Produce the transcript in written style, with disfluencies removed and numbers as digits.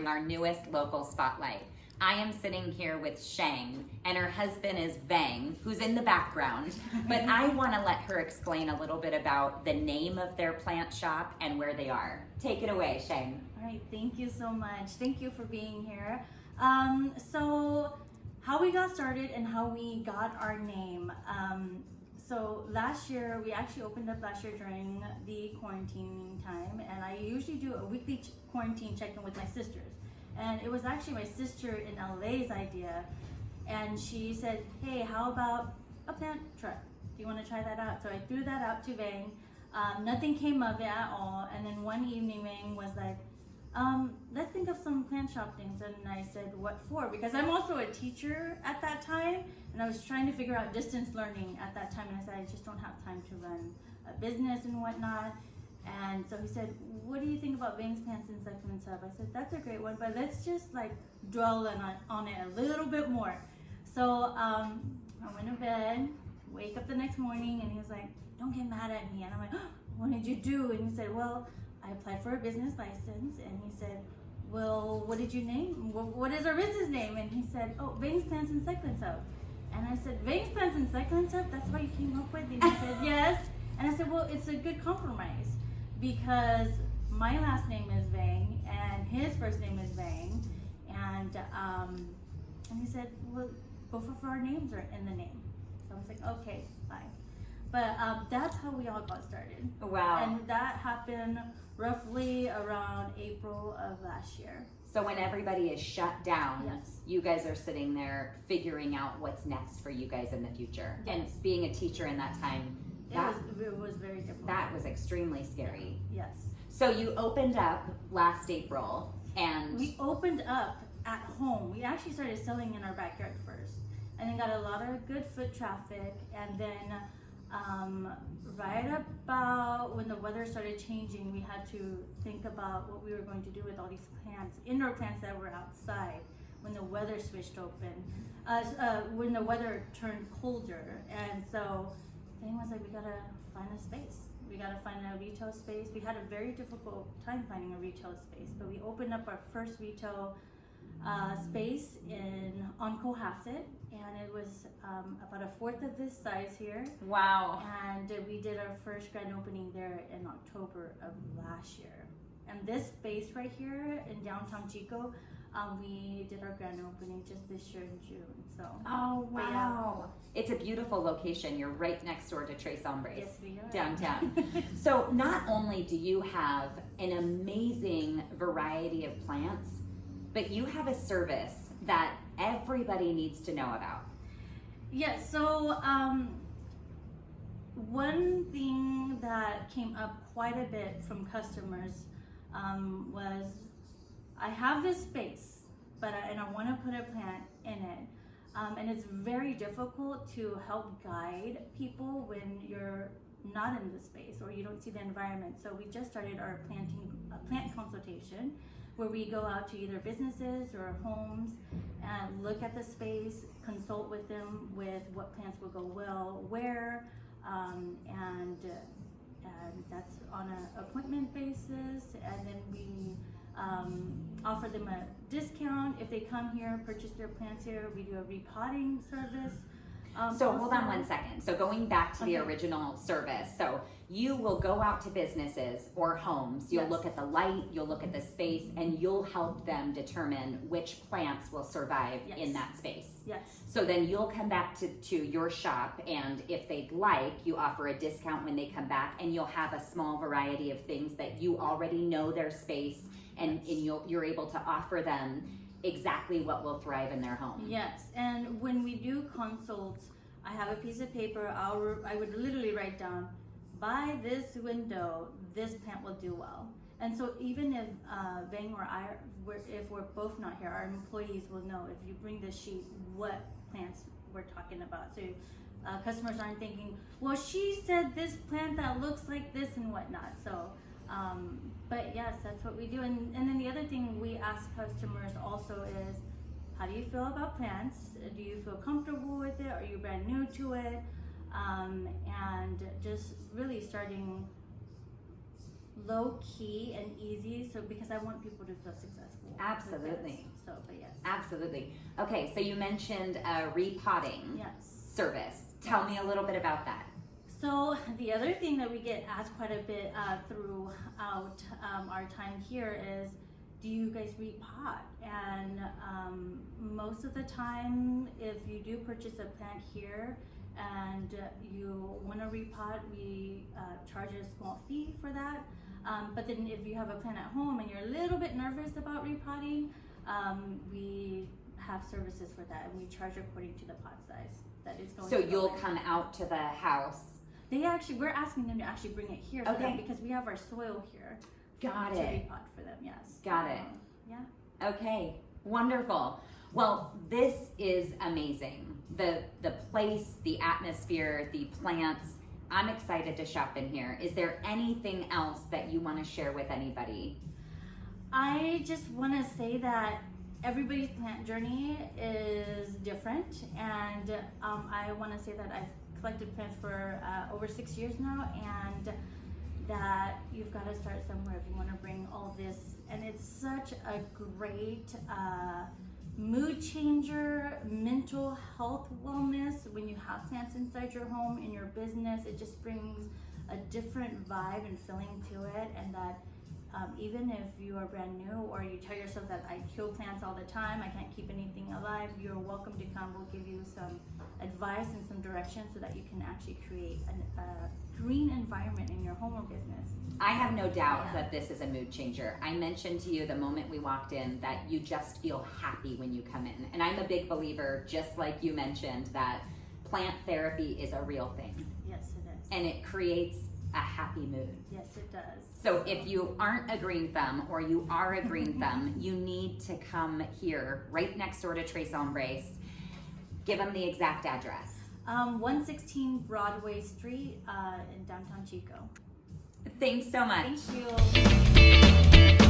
featuring our newest local spotlight. I am sitting here with Shang, and her husband is Vang, who's in the background. But I want to let her explain a little bit about the name of their plant shop and where they are. Take it away, Shang. All right, thank you so much. Thank you for being here. So how we got started and how we got our name. So last year, we actually opened up last year during the quarantine time, and I usually do a weekly quarantine check-in with my sisters. And it was actually my sister in LA's idea, and she said, hey, how about a plant truck? Do you want to try that out? So I threw that out to Vang. Nothing came of it at all, and then one evening Vang was like, let's think of some plant shop names. And I said, what for? Because I'm also a teacher at that time, and I was trying to figure out distance learning at that time, and I said, I just don't have time to run a business and whatnot. And so he said, what do you think about Vangs Plants and Succulents Hub? I said, that's a great one, but let's just like dwell on it a little bit more. So I went to bed, wake up the next morning, and he was like, don't get mad at me. And I'm like, oh, what did you do? And he said, well, I applied for a business license. And he said, well, what did you name? What is our business name? And he said, oh, Vangs Plants and Succulents Hub. And I said, Vangs Plants and Succulents Hub? That's what you came up with? And he said, yes. And I said, well, it's a good compromise because my last name is Vang and his first name is Vang. And he said, well, both of our names are in the name. So I was like, okay, fine. But that's how we all got started. Wow. And that happened roughly around April of last year. So when everybody is shut down, yes, you guys are sitting there figuring out what's next for you guys in the future. Yes. And being a teacher in that time, it was very difficult. That was extremely scary. Yes. So you opened up last April, and we opened up at home. We actually started selling in our backyard first, and then got a lot of good foot traffic. And then right about when the weather started changing, we had to think about what we were going to do with all these plants, indoor plants that were outside. When the weather switched open, when the weather turned colder, and so thing was like, we gotta find a space. We gotta find a retail space. We had a very difficult time finding a retail space, but we opened up our first retail space on Cohasset, and it was about a fourth of this size here. wow. And we did our first grand opening there in October of last year. And this space right here in downtown Chico, we did our grand opening just this year in June. So. Oh wow! Yeah. It's a beautiful location. You're right next door to Tres Hombres, Yes, we are. downtown. So not only do you have an amazing variety of plants, but you have a service that everybody needs to know about. Yes. So one thing that came up quite a bit from customers was, I have this space, and I want to put a plant in it. And it's very difficult to help guide people when you're not in the space or you don't see the environment. So we just started our plant consultation, where we go out to either businesses or homes and look at the space, consult with them with what plants will go well where, and that's on an appointment basis. And then we offer them a discount if they come here, purchase their plants here. We do a repotting service. So hold on one second. So going back to the original service, so you will go out to businesses or homes, you'll Yes. look at the light, you'll look at the space, and you'll help them determine which plants will survive Yes. in that space. Yes. So then you'll come back to your shop, and if they'd like, you offer a discount when they come back, and you'll have a small variety of things that you already know their space, and you're able to offer them exactly what will thrive in their home. Yes, and when we do consults, I have a piece of paper. I would literally write down, by this window, this plant will do well. And so even if Vang or I, if we're both not here, our employees will know if you bring this sheet what plants we're talking about. So customers aren't thinking, well, she said this plant that looks like this and whatnot. So. But yes, that's what we do. And then the other thing we ask customers also is, how do you feel about plants? Do you feel comfortable with it? Are you brand new to it? And just really starting low key and easy. So because I want people to feel successful. with Absolutely. this. So, but yes. Absolutely. Okay, so you mentioned a repotting Yes. service. Tell me a little bit about that. So the other thing that we get asked quite a bit throughout our time here is, do you guys repot? And most of the time, if you do purchase a plant here and you want to repot, we charge a small fee for that. But then if you have a plant at home and you're a little bit nervous about repotting, we have services for that, and we charge according to the pot size that is going So to go you'll in. come out to the house. We're asking them to actually bring it here for Okay. them because we have our soil here. Got to it. repot for them, yes. Got it. Yeah. Okay, wonderful. Well, this is amazing. The place, the atmosphere, the plants. I'm excited to shop in here. Is there anything else that you want to share with anybody? I just want to say that everybody's plant journey is different, and I want to say that I've collected plants for over 6 years now, and that you've got to start somewhere if you want to bring all this. And it's such a great mood changer, mental health wellness. When you have plants inside your home, in your business, it just brings a different vibe and feeling to it. And that even if you are brand new, or you tell yourself that I kill plants all the time, I can't keep anything alive, you're welcome to come. We'll give you some advice and some direction so that you can actually create a green environment in your home or business. I have no doubt that this is a mood changer. I mentioned to you the moment we walked in that you just feel happy when you come in. And I'm a big believer, just like you mentioned, that plant therapy is a real thing. Yes, it is. And it creates a happy mood. Yes, it does. So if you aren't a green thumb, or you are a green thumb, you need to come here, right next door to Tres Hombres. Give them the exact address. 116 Broadway Street in downtown Chico. Thanks so much. Thank you.